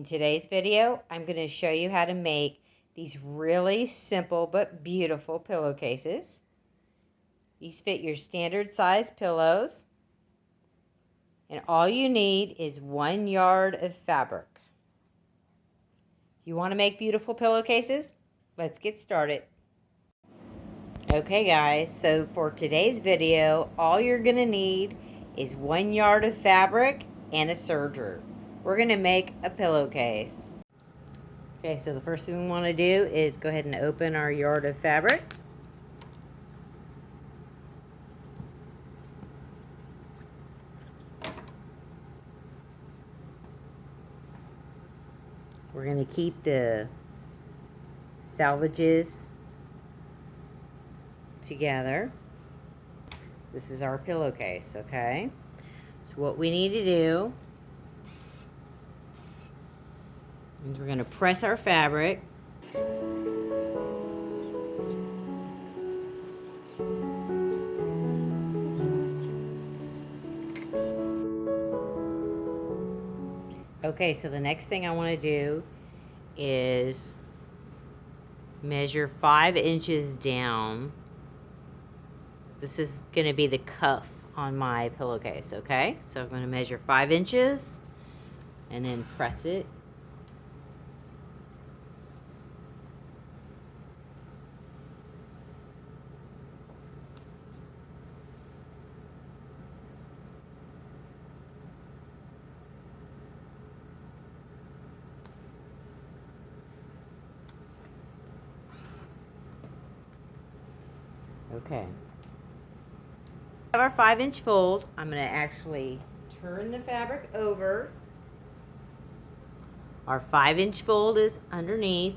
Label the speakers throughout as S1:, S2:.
S1: In today's video, I'm going to show you how to make these really simple but beautiful pillowcases. These fit your standard size pillows, and all you need is 1 yard of fabric. You want to make beautiful pillowcases? Let's get started. Okay guys, so for today's video, all you're going to need is 1 yard of fabric and a serger. We're going to make a pillowcase. Okay, so the first thing we want to do is go ahead and open our yard of fabric. We're going to keep the salvages together. This is our pillowcase, okay? So what we need to do is we're going to press our fabric. Okay, so the next thing I want to do is measure 5 inches down. This is going to be the cuff on my pillowcase, okay? So I'm going to measure 5 inches and then press it. Okay. Our 5-inch fold, I'm going to actually turn the fabric over. Our 5-inch fold is underneath.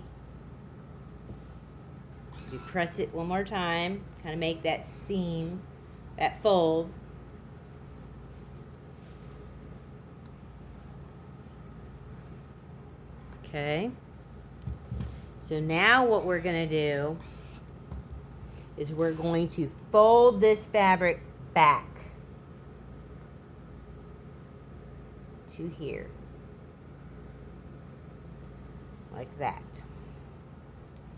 S1: You press it one more time, kind of make that seam, that fold. Okay. So now what we're going to do is we're going to fold this fabric back to here, like that.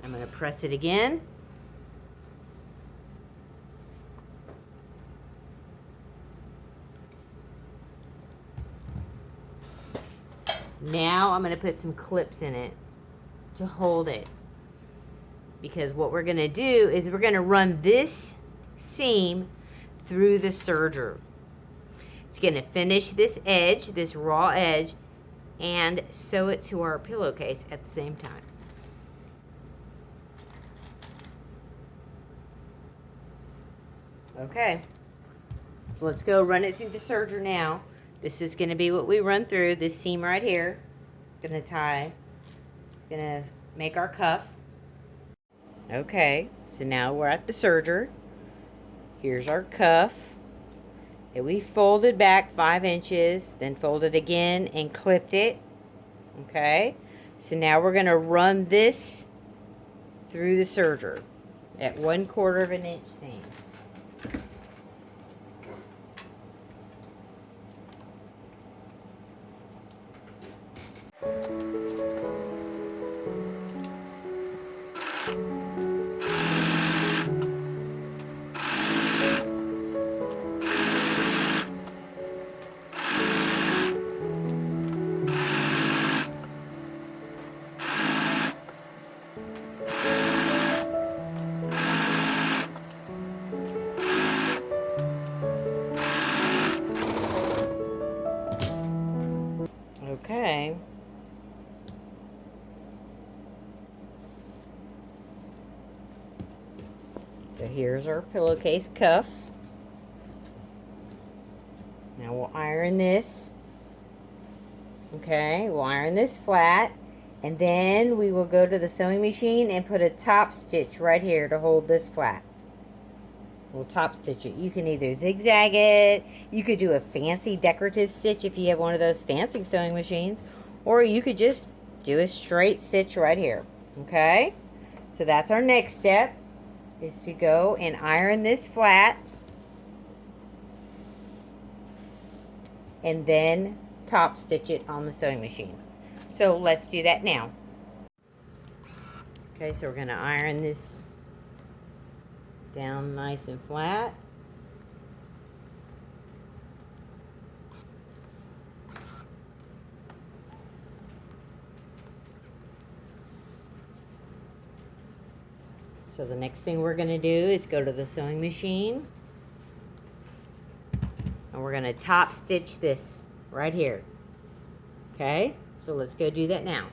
S1: I'm going to press it again. Now I'm going to put some clips in it to hold it. Because what we're going to do is we're going to run this seam through the serger. It's going to finish this edge, this raw edge, and sew it to our pillowcase at the same time. Okay, so let's go run it through the serger now. This is going to be what we run through, this seam right here. Going to tie, going to make our cuff. Okay, so now we're at the serger. Here's our cuff. And we folded back 5 inches, then folded again and clipped it. Okay, so now we're going to run this through the serger at 1/4 of an inch seam. Okay. So here's our pillowcase cuff. Now we'll iron this. Okay, we'll iron this flat. And then we will go to the sewing machine and put a top stitch right here to hold this flat. We'll top stitch it. You can either zigzag it, you could do a fancy decorative stitch if you have one of those fancy sewing machines, or you could just do a straight stitch right here. Okay, so that's our next step, is to go and iron this flat and then top stitch it on the sewing machine. So let's do that now. Okay, so we're going to iron this down nice and flat. So the next thing we're going to do is go to the sewing machine. And we're going to top stitch this right here. Okay, so let's go do that now.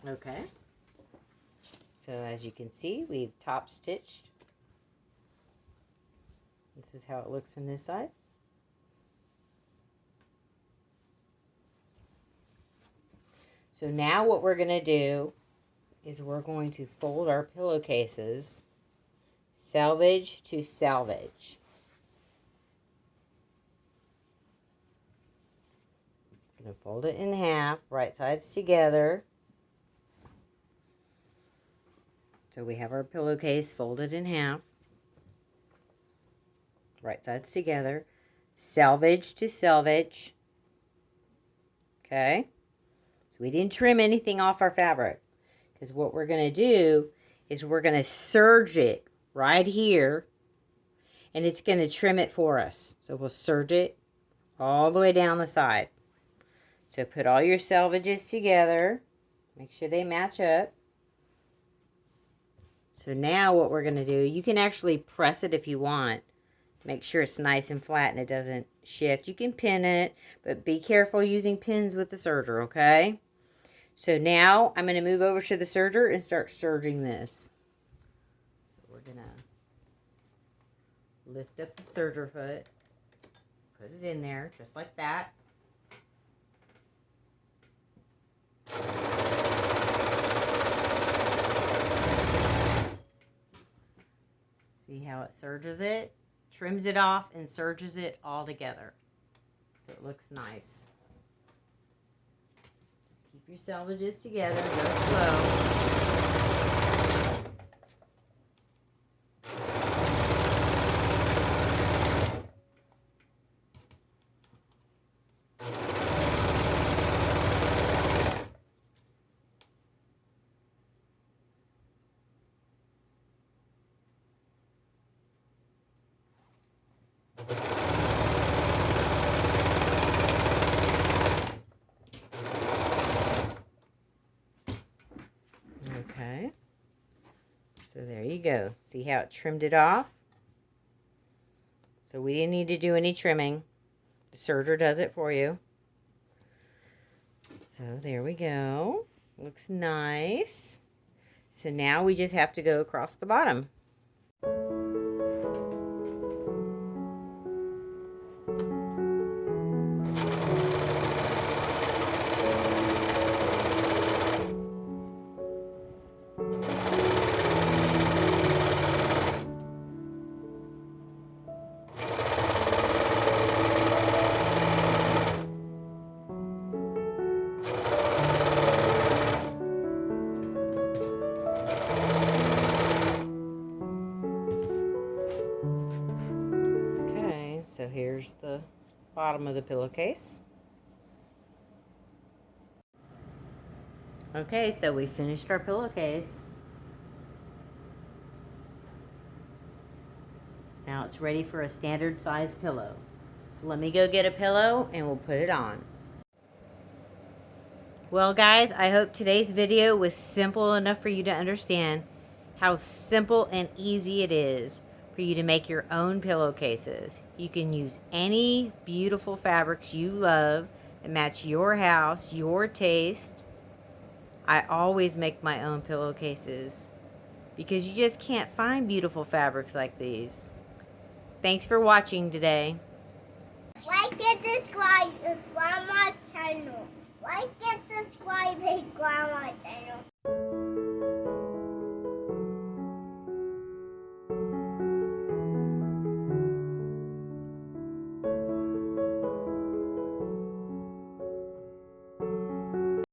S1: Okay, so as you can see, we've top stitched. This is how it looks from this side. So now what we're going to do is we're going to fold our pillowcases selvage to selvage. I'm going to fold it in half, right sides together. So we have our pillowcase folded in half, right sides together, selvage to selvage. Okay, so we didn't trim anything off our fabric, because what we're going to do is we're going to serge it right here, and it's going to trim it for us. So we'll serge it all the way down the side. So put all your selvages together, make sure they match up. So now what we're going to do, you can actually press it if you want. Make sure it's nice and flat and it doesn't shift. You can pin it, but be careful using pins with the serger, okay? So now I'm going to move over to the serger and start serging this. So we're going to lift up the serger foot, put it in there just like that. See how it serges it? Trims it off and serges it all together. So it looks nice. Just keep your selvages together, go slow. Okay, so there you go. See how it trimmed it off? So we didn't need to do any trimming. The serger does it for you. So there we go. Looks nice. So now we just have to go across the bottom. So here's the bottom of the pillowcase. Okay, so we finished our pillowcase. Now it's ready for a standard size pillow. So let me go get a pillow and we'll put it on. Well guys, I hope today's video was simple enough for you to understand how simple and easy it is for you to make your own pillowcases. You can use any beautiful fabrics you love that match your house, your taste. I always make my own pillowcases because you just can't find beautiful fabrics like these. Thanks for watching today.
S2: Like and subscribe to Grandma's channel. Like and subscribe to Grandma's channel.